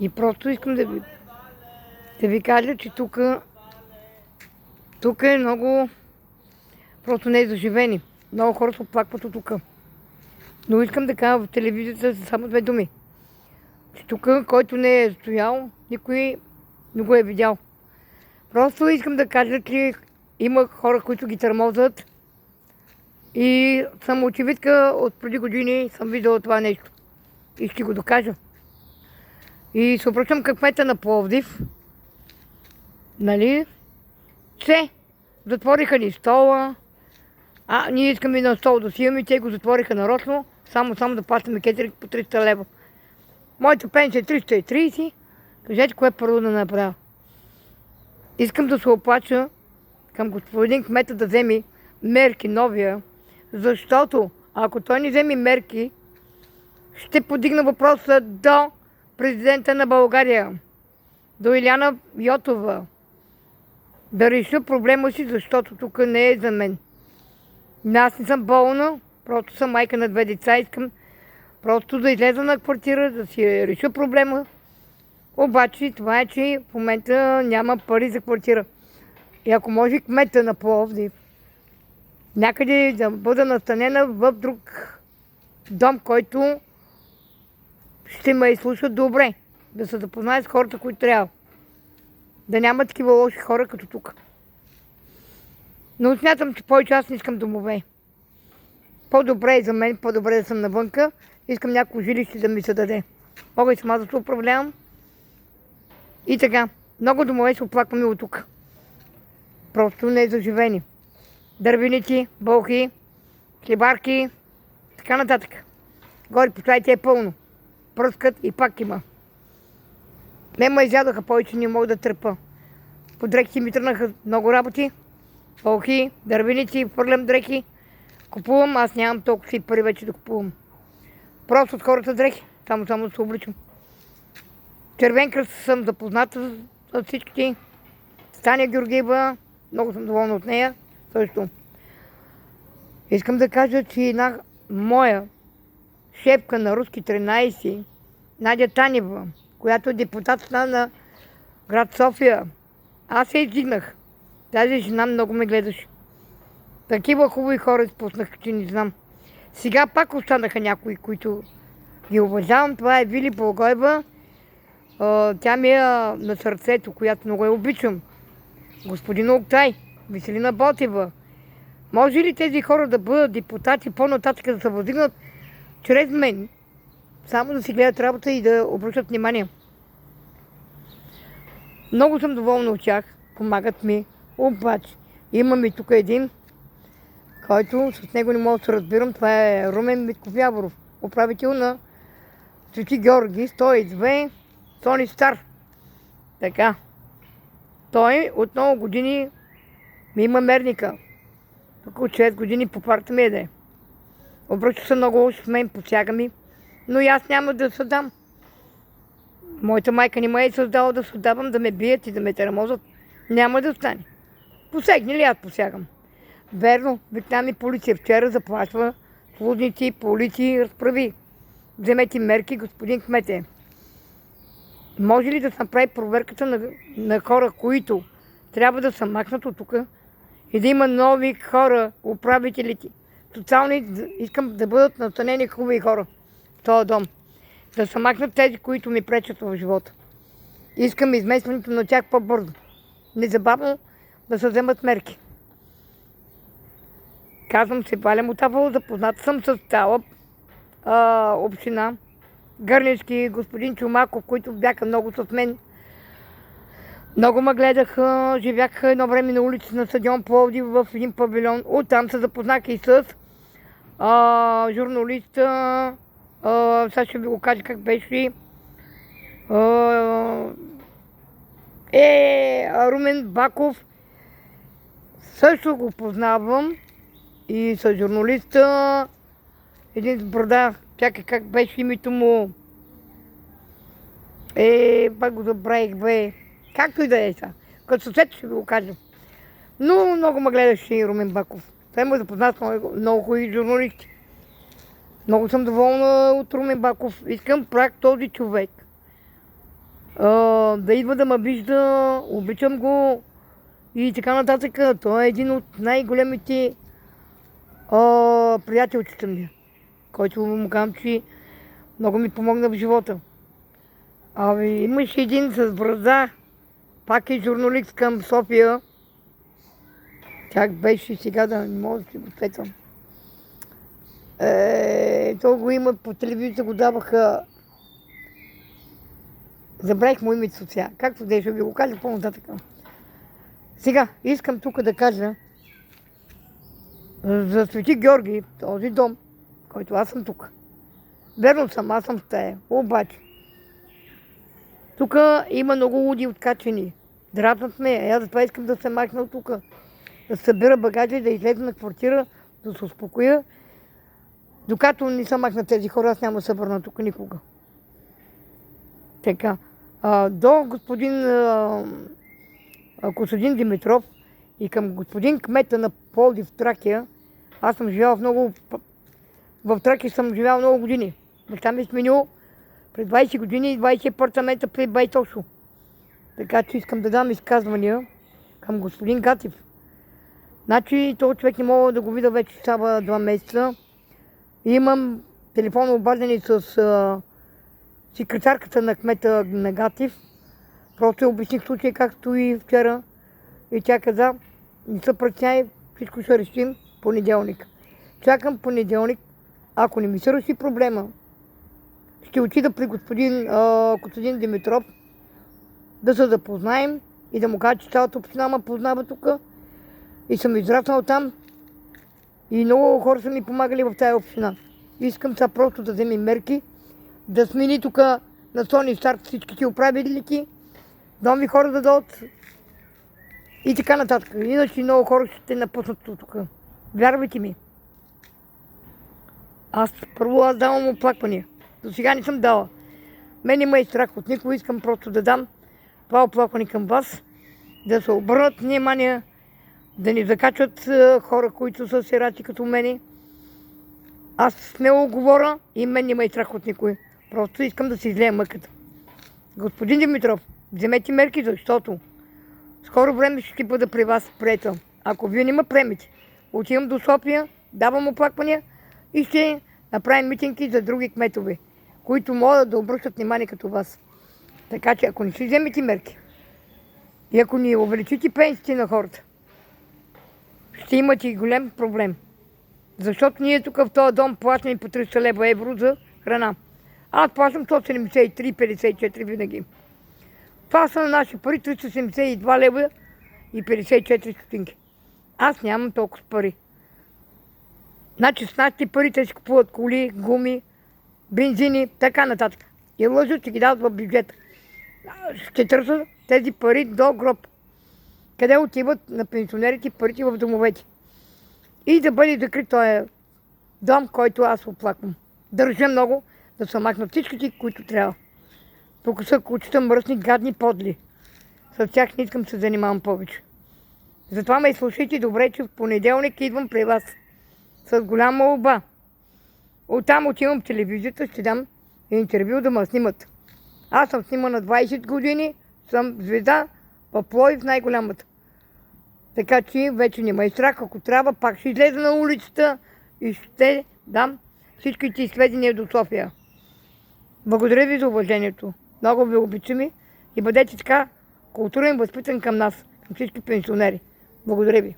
И просто искам да ви кажа, че тук е много, просто не е заживени. Много хора се оплакват от тук. Но искам да кажа в телевизията само две думи. Че тук, който не е стоял, никой не го е видял. Просто искам да кажа, че има хора, които ги търмозят. И съм очевидка, от преди години съм виждала това нещо. И ще го докажа. И се обръщам към кмета на Пловдив. Нали? Че затвориха ни стола. Ние искаме на стол да си имаме, те го затвориха нарочно. Само да плащаме кетеринг по 300 лева. Моята пенсия е 330. Кажете, кое първо да направя. Искам да се оплача към господин кмета да вземе мерки новия, защото ако той не вземе мерки, ще подигна въпроса до президента на България, до Иляна Йотова, да реша проблема си, защото тук не е за мен. Аз не съм болна, просто съм майка на 2 деца, искам просто да излеза на квартира, да си реша проблема. Обаче това е, че в момента няма пари за квартира. И ако може кмета на Пловдив някъде да бъда настанена в друг дом, който ще ме изслушат добре, да се запознае с хората, които трябва. Да няма такива лоши хора като тук. Но смятам, че повече аз не искам домове. По-добре е за мен, по-добре да съм навънка. Искам някакво жилище да ми се даде. Мога и сама да се управлявам. И така, много домове се оплакваме от тук. Просто не е заживени. Дървеници, болхи, хлебарки, така нататък. Горе по слайдите е пълно. Пръскат и пак има. Ме изядоха повече, не мога да търпа. По дрехи ми тръгнаха много работи. Болхи, дървеници, фърлям дрехи. Купувам, аз нямам толкова си пари вече да купувам. Просто от хората дрехи, само да се обличам. Червен кръст съм запозната с всичките. Таня Георгиева, много съм доволна от нея също. Искам да кажа, че една моя шефка на Руски 13, Надя Танева, която е депутат на град София, аз се издигнах. Тази жена много ме гледаше. Такива хубави хора изпуснах, че не знам. Сега пак останаха някои, които ги уважавам. Това е Вили Благоева. Тя ми е на сърцето, която много я обичам. Господин Октай, Веселина Ботева. Може ли тези хора да бъдат депутати по-нататък да се въздигнат чрез мен? Само да си гледат работа и да обръщат внимание. Много съм доволна от тях. Помагат ми. Обаче имаме тук един, който с него не мога да се разбирам. Това е Румен Митков Яворов, управител на Свети Георги, 102, Сони Стар. Така. Той от много години ми има мерника. Тук от 6 години по парта ми еде. Обръща се много лошо с мен, посяга ми, но и аз няма да се дам. Моята майка не ме е създала да се давам, да ме бият и да ме тормозят. Няма да стане. Посегни ли аз посягам? Верно, викна ми полиция. Вчера заплашва лудници, полиции, разправи. Вземете мерки, господин кмете. Може ли да се направи проверката на хора, които трябва да се махнат от тук и да има нови хора, управителите? Тотални, искам да бъдат настанени хубави хора в този дом. Да се махнат тези, които ми пречат в живота. Искам изместването на тях по-бързо. Незабавно да се вземат мерки. Казвам се Валя Мутафова, запозната съм с цяла община. Гърнички, господин Чумаков, които бяха много с мен. Много ме гледаха, живяха едно време на улица на стадион Пловдив в един павилион. Оттам се запознах и с журналиста, сега ще ви го кажа как беше, Румен Баков. Също го познавам и с журналиста, един с брада, чакай как беше името му. Пак го забравих, бе. Както и да е сега. Като съсед ще ви го кажа. Но много ме гледаше и Румен Баков. Той ме запознат с много хубави журналисти. Много съм доволна от Румен Баков. Искам прак този човек да идва да ме вижда, обичам го и така нататък. Той е един от най-големите приятелчета ми, който му казвам, че много ми помогна в живота. Имаше един с брада, пак е журналист към София. Как беше сега, да не мога да си го сетвам. То го има по телевизията, го даваха. Забравих му името сега. Както да ще ви го кажа по-нататък. Сега искам тук да кажа за Свети Георги, този дом, който аз съм тук. Верно съм, аз съм в тая. Обаче, тук има много луди откачени. Дразнат ме, аз затова искам да се махна от тук. Да събира багажи, да излезе на квартира, да се успокоя. Докато не съм махна тези хора, аз няма да се върна тук никога. Така. До господин Костадин Димитров и към господин кмета на Пловдив, Тракия, аз съм живял в Тракия съм живял много години. Баща ми е сменил през 20 години и 20 апартамента при Байтошо. Така че искам да дам изказвания към господин Гатев. Значи този човек не мога да го видя вече става 2 месеца. Имам телефонно обаждане с секретарката на кмета на Гатев. Просто обясних случай както и вчера. И тя каза, не се притесняй, всичко ще решим понеделник. Чакам понеделник, ако не ми се реши проблема, ще отида при господин Костадин Димитров да се запознаем и да му кажа, че цялата община ме познава тук и съм израснал там и много хора са ми помагали в тази община. Искам сега просто да вземи мерки, да смени тук на Сони Старт всичките управителки, нови хора да дойдат и така нататък. Иначе много хора ще напуснат тук. Вярвайте ми. Аз давам оплаквания. До сега не съм дала. Мен има и страх от никого, искам просто да дам това оплакване към вас, да се обърнат внимание, да не закачат хора, които са сираци като мене. Аз смело говоря и мен няма и страх от никой. Просто искам да си излея мъката. Господин Димитров, вземете мерки, защото скоро време ще бъда при вас приятел. Ако вие не ме приемете, отивам до София, давам оплаквания и ще направим митинги за други кметове, които могат да обръщат внимание като вас. Така че ако не си вземете мерки и ако не увеличите пенсиите на хората, ще имате и голям проблем. Защото ние тук в този дом плащаме по 300 лева евро за храна. Аз плащам 173,54 винаги. Това са на наши пари 372 лева и 54 стотинки. Аз нямам толкова пари. Значи с нашите пари те си купуват коли, гуми, бензини, така нататък. И лъжат, че ги дават в бюджета. Ще търсят тези пари до гроб. Къде отиват на пенсионерите парите в домовете. И да бъде закрит този дом, който аз оплаквам. Държа много да се махнат всичките, които трябва. Тук са кучета мръсни, гадни, подли. С тях не искам да се занимавам повече. Затова ме слушайте добре, че в понеделник идвам при вас. С голяма молба. Оттам отивам в телевизията, ще дам интервю да ме снимат. Аз съм снимана на 20 години, съм звезда в Пловдив, най-голямата. Така че вече няма и страх, ако трябва, пак ще излеза на улицата и ще дам всичките сведения до София. Благодаря ви за уважението. Много ви обичам и бъдете така културен, възпитан към нас, към всички пенсионери. Благодаря ви.